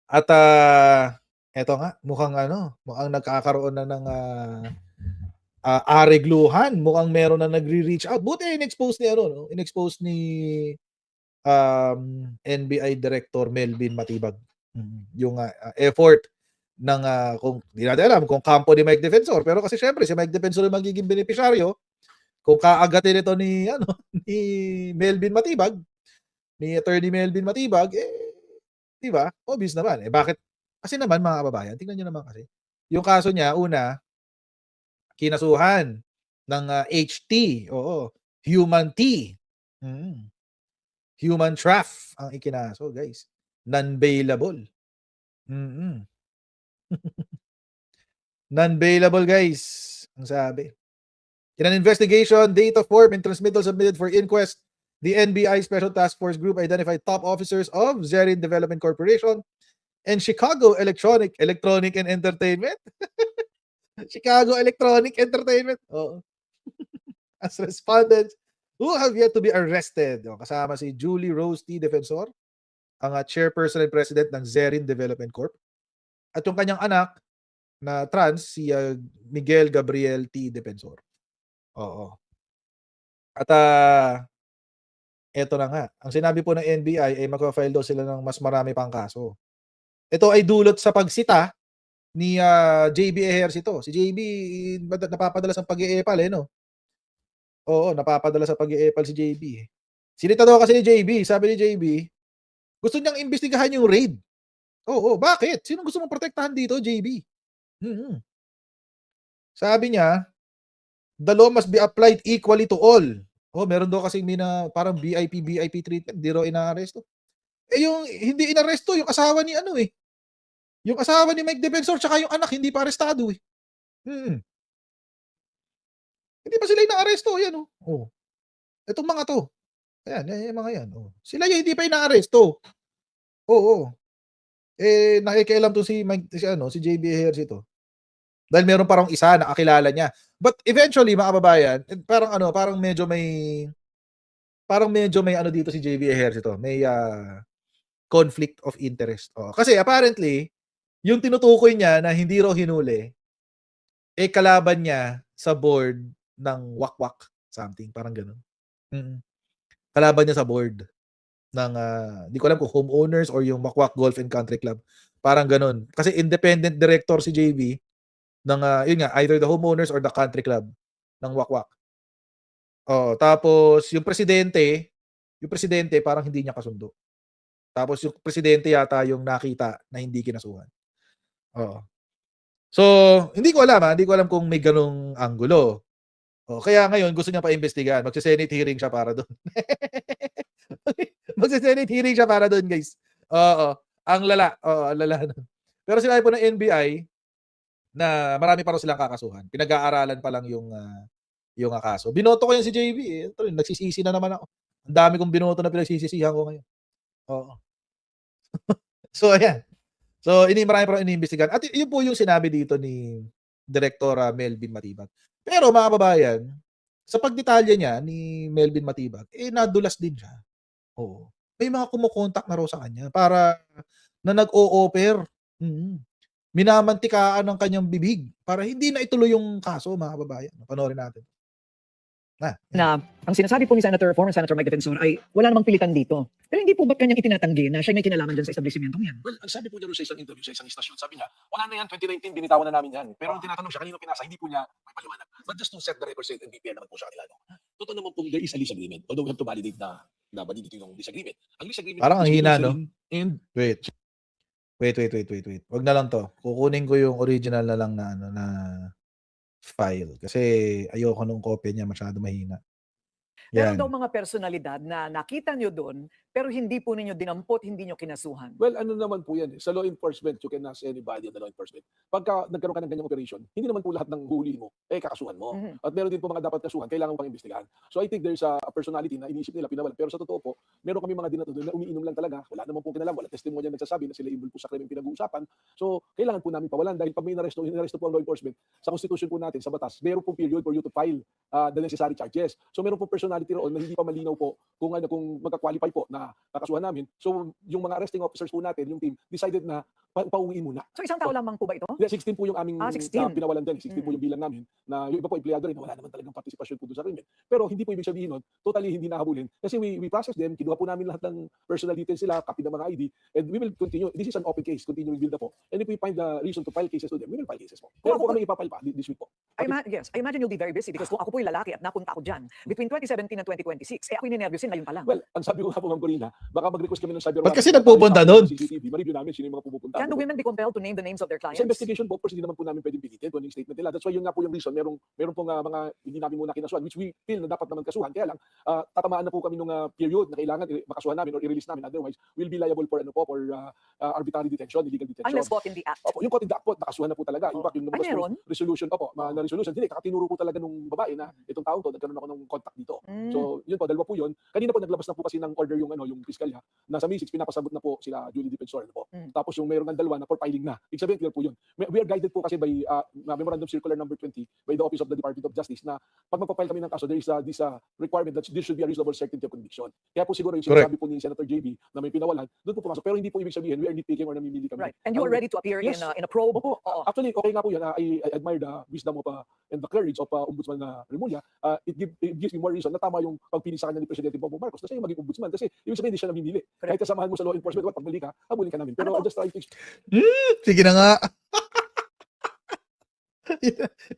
At eto nga, mukhang nagkakaroon na ng aregluhan. Mukhang meron na nagre-reach out. Buti in-expose ni in-expose ni NBI Director Melvin Matibag. Yung effort ng kung di natin alam kung kampo ni Mike Defensor, pero kasi syempre si Mike Defensor yung magiging benepisyaryo kung kaagatin ito ni ni Melvin Matibag, ni Attorney Melvin Matibag, di ba? Obvious naman. Bakit? Kasi naman mga kababayan, tingnan niyo naman kasi. Yung kaso niya, una, kinasuhan ng HT, oo, human T. Human traf ang ikinaso, guys. Non-bailable. Non-bailable, guys. Ang sabi. In an investigation, data form and transmittal submitted for inquest, the NBI Special Task Force Group identified top officers of Zerin Development Corporation and Chicago Electronic and Entertainment. Chicago Electronic Entertainment. Oo. As respondents who have yet to be arrested. Kasama si Julie Rose T. Defensor, ang chairperson and president ng Zerin Development Corp. At yung kanyang anak na trans, si Miguel Gabriel T. Defensor. Oo. At eto na nga. Ang sinabi po ng NBI ay magpa-file daw sila ng mas marami pang kaso. Ito ay dulot sa pagsita ni JB Ejercito. Si JB napapadala sa pag-iepal no? Oo, napapadala sa pag-iepal si JB. Sinita daw kasi ni JB, sabi ni JB, gusto niyang imbestigahan yung raid. Oo, bakit? Sino gusto mong protektahan dito, JB? Sabi niya, the law must be applied equally to all. Meron daw kasi parang VIP treatment, di raw inaaresto. Yung hindi inaresto, yung asawa ni yung asawa ni Mike Defensor tsaka yung anak, hindi pa arestado Hindi pa sila inaaresto, yan Itong mga to. Ayan, yung mga yan. Sila yung hindi pa inaaresto. Oo. Nakikialam to si JB Ejercito. Dahil meron parang isa na kakilala niya. But eventually, mga kababayan, parang medyo may dito si JB Ejercito. May conflict of interest. Kasi apparently, yung tinutukoy niya na hindi raw hinuli, kalaban niya sa board ng Wakwak. Something, parang ganun. Kalaban niya sa board ng, di ko alam kung homeowners or yung Wakwak Golf and Country Club. Parang ganun. Kasi independent director si JB ng, yun nga, either the homeowners or the country club ng Wakwak. Tapos yung presidente parang hindi niya kasundo. Tapos yung presidente yata yung nakita na hindi kinasuhan. So, hindi ko alam kung may ganung anggulo. Kaya ngayon gusto niya pa-imbestigahan. Magse-Senate hearing siya para doon. Magse-Senate hearing siya para doon, guys. Ang lala. Ang lala. Pero sinabi po ng NBI na marami pa raw silang kakasuhan. Pinag-aaralan pa lang yung kaso. Binoto ko yan si JB. Ito rin, nagsisisi na naman ako. Ang dami kong binoto na pinagsisisihan ko ngayon. So, ayan. So, marami pa rin iniimbestigahan. At yun po yung sinabi dito ni Director Melvin Matibag. Pero mga kababayan, sa pagdetalye niya ni Melvin Matibag, nadulas din siya. May mga kumukontak na raw sa kanya para na nag-o-offer. Minamantikaan ng kanyang bibig para hindi na ituloy yung kaso, mga kababayan. Panoorin natin. Na ang sinasabi po ni former Senator Mike Defensor ay wala namang pilitan dito. Pero hindi po ba't kanyang itinatanggi na siya may kinalaman dyan sa establishmentong yan? Well, ang sabi po niya sa isang interview sa isang istasyon, sabi niya, wala na yan, 2019, binitawan na namin yan. Pero ang tinatanong siya, kanino pinasa, hindi po niya may paliwanag. But just to set the record straight, NBPR naman po sa kanila. Totoo naman po, there is a lease agreement. Although we have to validate na validity yung lease agreement. Ang lease agreement... Parang ang hina, no? And... Wait. Wag na lang to. Kukunin ko yung original na lang na file. Kasi ayoko nung kopya niya, masyado mahina. Meron daw mga personalidad na nakita nyo doon, pero hindi po ninyo dinampot, hindi nyo kinasuhan. Well, ano naman po yan. Sa law enforcement, you can ask anybody on the law enforcement. Pagka nagkaroon ka ng ganyang operation, hindi naman po lahat ng huli mo, kakasuhan mo. At meron din po mga dapat kasuhan, kailangan pang imbestigahan. So I think there's a personality na iniisip nila, pinawala. Pero sa totoo po, meron kami mga dinato doon na umiinom lang talaga. Wala naman pong kinalaman, wala testimonya nagsasabi na sila involved po sa krimeng pinag-uusapan. So kailangan po namin pawalan dahil pag may inaresto po ang law enforcement, sa constitution po natin, sa batas, meron pong period for you to file the necessary charges. So meron po personality personality roon na hindi pa malinaw po kung magka-qualify po na kakasuhan namin. So yung mga arresting officers po natin, yung team, decided na pauwiin muna. So isang tao lamang po ba ito? Yeah, 16 po yung aming 16. pinawalan din. 16 po yung bilang namin na yung iba po empleyado rin na wala naman talagang participation po doon sa krimen. Pero hindi po ibig sabihin nun, totally hindi nahabulin. Kasi we process them, kinuha po namin lahat ng personal details sila, copy ng mga ID, and we will continue. This is an open case, continuing build po. And if we find the reason to file cases to them, we will file cases po. Pero po kami ipapile pa this week po. Yes, I imagine you'll be very busy because kung ako po yung lalaki at napunta ako dyan, between 2017 and 2026, ako yung ninervyusin ngayon pa lang. Well, ang sabi ko nga po, Ma'am Corina, baka mag-request kami ng cyber Ba't kasi nagpupunta doon? CCTV, ma-review namin sino yung mga pupunta. Can the women be compelled to name the names of their clients? Sa investigation po, of course, hindi naman po namin pwedeng pilitin kung ano yung statement nila. That's why yun nga po yung reason. Meron pong mga hindi namin muna kinasuhan, which we feel na dapat naman kasuhan. Kaya lang, tatamaan na po kami nung period na kailangan makasuhan namin or i-release namin. Otherwise, we'll be liable for arbitrary detention, illegal detention. Unless caught in the act. Opo, yung caught in the act po, nakasuhan na po talaga. In fact, yung lumabas po, resolution, na resolution. Hindi, kakatinuro po talaga nung babae na itong taong to, nagkaroon ako ng contact dito. So, yun po, dalawa po yun. Kanina po, naglabas na po kasi ng order yung piskalya. Nasa message, pinapasabot na po sila Julie Defensor. Tapos yung meron ng dalawa na for filing na. Ibig sabihin, clear po yun. We are guided po kasi by Memorandum Circular number 20 by the Office of the Department of Justice na pag magpapile kami ng kaso, there is this requirement that there should be a reasonable certainty of conviction. Kaya po siguro yung sinasabi po ni Senator JB na may pinawalan, doon po pumasok. Pero hindi po ibig sabihin, we are nitpicking or namimili kami. Right. And you are ready to appear yes. in a probe? Opo. Actually, okay nga po yan. I admire the wisdom of and the courage of Ombudsman Remulla. It gives me more reason na tama yung pagpili sa kanya ni Presidente Bongbong Marcos na siya yung maging ombudsman kasi ibig sabihin hindi siya namimili. Kahit kasamahan mo sa law enforcement, pag mali ka, habulin ka namin. Pero I'll just try to sige na nga.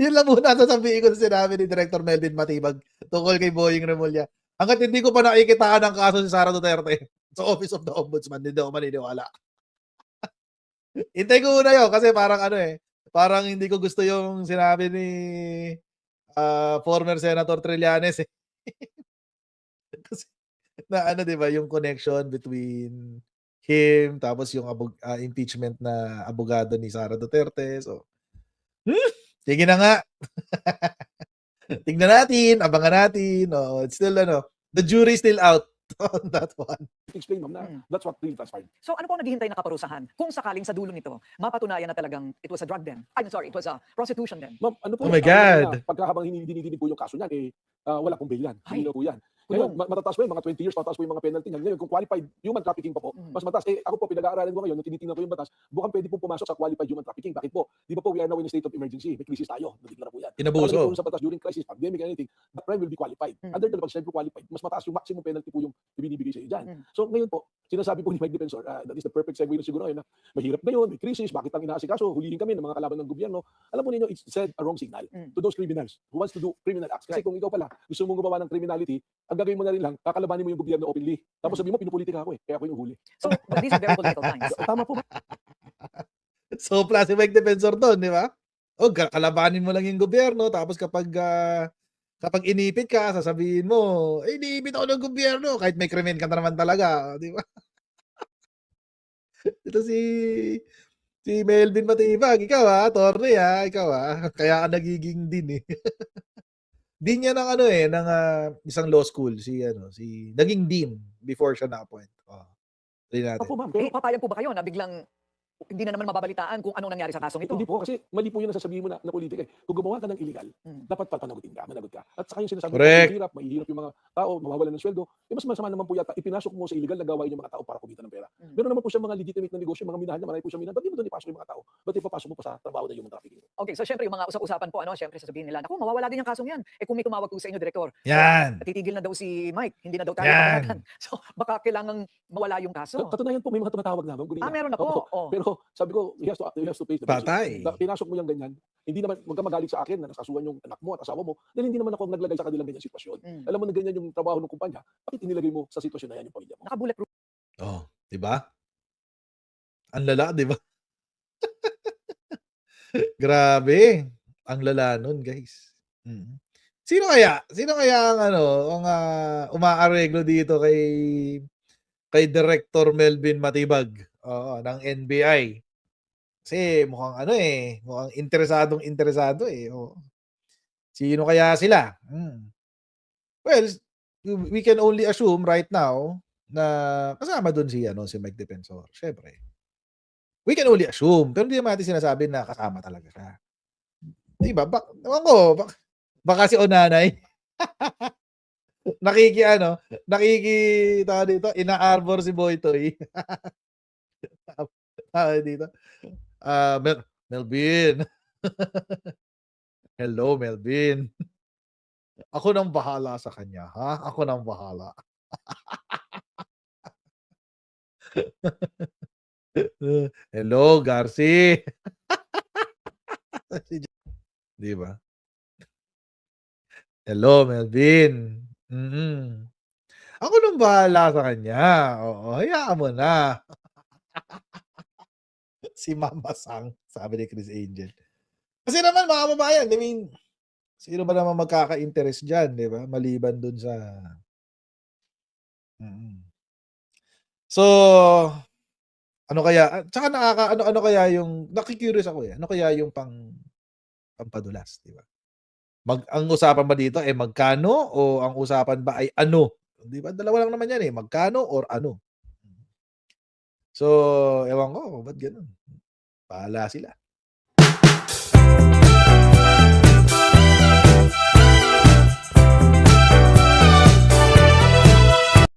Yun lang muna sasabihin ko sa sinabi ni Director Melvin Matibag tungkol kay Boying Remulla. Hanggat hindi ko pa nakikitaan ng kaso si Sara Duterte sa Office of the Ombudsman, hindi ako maniniwala. Hintay ko muna yun kasi parang parang hindi ko gusto yung sinabi ni former Senator Trillanes kasi na diba, yung connection between him tapos yung impeachment na abogado ni Sara Duterte. So, sige na nga. Tingnan natin, abangan natin. It's still the jury's still out on that one. Explain, ma'am, na that's what really transpired. So ano po ang naghihintay na kaparusahan? Kung sakaling sa dulo nito, mapatunayan na talagang it was a drug den. I'm sorry, it was a prostitution den. Ma'am, ano po? Oh my God. Pagkahabang dinidinig po yung kaso niyan, wala pong bail yan. Hindi po yan. Ngayon, matataas po yung mga 20 years, matataas po yung mga penalty niyan. Ngayon, kung qualified human trafficking pa po, mas mataas. Ako po, pinag-aaralan ko ngayon, nung tinitingnan ko yung batas, bukang pwede po pumasok sa qualified human trafficking. Bakit po? Di ba po, we are now in a state of emergency. May crisis tayo. Nadiklara po yan. Inabuso. Sa batas, during crisis, pandemic, anything, the crime will be qualified. Under the law, pag qualified, mas mataas yung maximum penalty po yung binibigay sa iyo dyan. So, ngayon po, sinasabi po ni Mike Defensor, that is the perfect segue na siguro ngayon na mahirap ngayon, may crisis, bakit ang inaasikaso, hulihin kami ng mga kalaban ng gobyerno. Alam mo ninyo, it said a wrong signal to those criminals who wants to do criminal acts. Kasi kung ikaw pala, gusto mong gumawa ng criminality, ang gagawin mo na rin lang, kakalabanin mo yung gobyerno openly. Tapos sabihin mo, pinupolitika ako kaya ako yung huli. So, these are very political times. Tama po ba? So, plus si Mike Defensor doon, di ba? Kalabanin mo lang yung gobyerno, tapos kapag inipit ka, sasabihin mo, iniipit ako ng gobyerno, kahit may krimen ka na naman talaga, di ba? Ito si Melvin Matibag, ikaw attorney ikaw kaya ka nagiging din Dean niya ng ng isang law school, naging dean before siya na-appoint. Opo, ma'am. Papayag po ba kayo na biglang hindi na naman mababalitaan kung anong nangyari sa kasong ito? Hindi po, kasi mali po yun ang sasabihin mo na politika. Kung gumawa ka ng illegal, dapat managot ka. At saka yung sinasabi mo, mahihirap yung mga tao, mawawalan ng sweldo. Mas masama naman po yata, ipinasok mo sa illegal na gawain yung mga tao para kumita ng pera. Meron naman po siya mga legitimate na negosyo, mga minahan na marami po siya minahan. Ba't di mo doon ipasok yung mga tao? Ba't ipapasok mo pa sa trabaho na human trafficking? Okay, so syempre yung mga usap-usapan po, syempre sasabihin nila, naku, mawawala din yung kasong yan. Kung may tumawag po sa inyo, Direktor, yan. Titigil na daw si Mike, hindi na daw tayo papayagan. So baka kailangan mawala yung kaso. Katunayan po, may mga tumatawag na. Meron na po. Pero sabi ko, he has to pay the Patay. Pinasok mo yung ganyan, hindi naman, huwag ka magalit sa akin na nakasuhan yung anak mo at asawa mo, dahil hindi naman ako naglagay sa kanilang ganyan sitwasyon. Alam mo na ganyan yung trabaho ng kumpanya, bakit inilagay mo sa sitwasyon na yan yung pamilya mo? Naka-bulletproof. Di ba? Ang lala, di ba? Grabe. Ang lala nun, guys. Sino kaya ang umaareglo dito kay Director Melvin Matibag ng NBI? Kasi mukhang mukhang interesado Sino kaya sila? Well, we can only assume right now na kasama doon si Mike Defensor. Syempre. We can only assume, pero hindi naman natin sinasabi na kasama talaga siya. Diba? Baka si Onanay. tawag dito, ina-arbor si Boytoy. Tawag dito, Melvin. Hello, Melvin. Ako nang bahala sa kanya, ha? Ako nang bahala. Hello, Garci. 'Di ba? Hello, Melvin. Ako nang bahala sa kanya. Oo, hayaan mo na. Si Mama Sang, sabi ni Chris Angel. Kasi naman mga kababayan, I mean, sino ba naman magkaka-interest diyan, 'di ba? Maliban dun sa So, ano kaya tsaka ano kaya yung naki-curious ako, ano kaya yung pampadulas, 'di ba? Ang usapan ba dito, magkano o ang usapan ba ay ano? 'Di ba, dalawa lang naman 'yan, magkano or ano. So, ewan ko ba't gano'n. Bahala sila.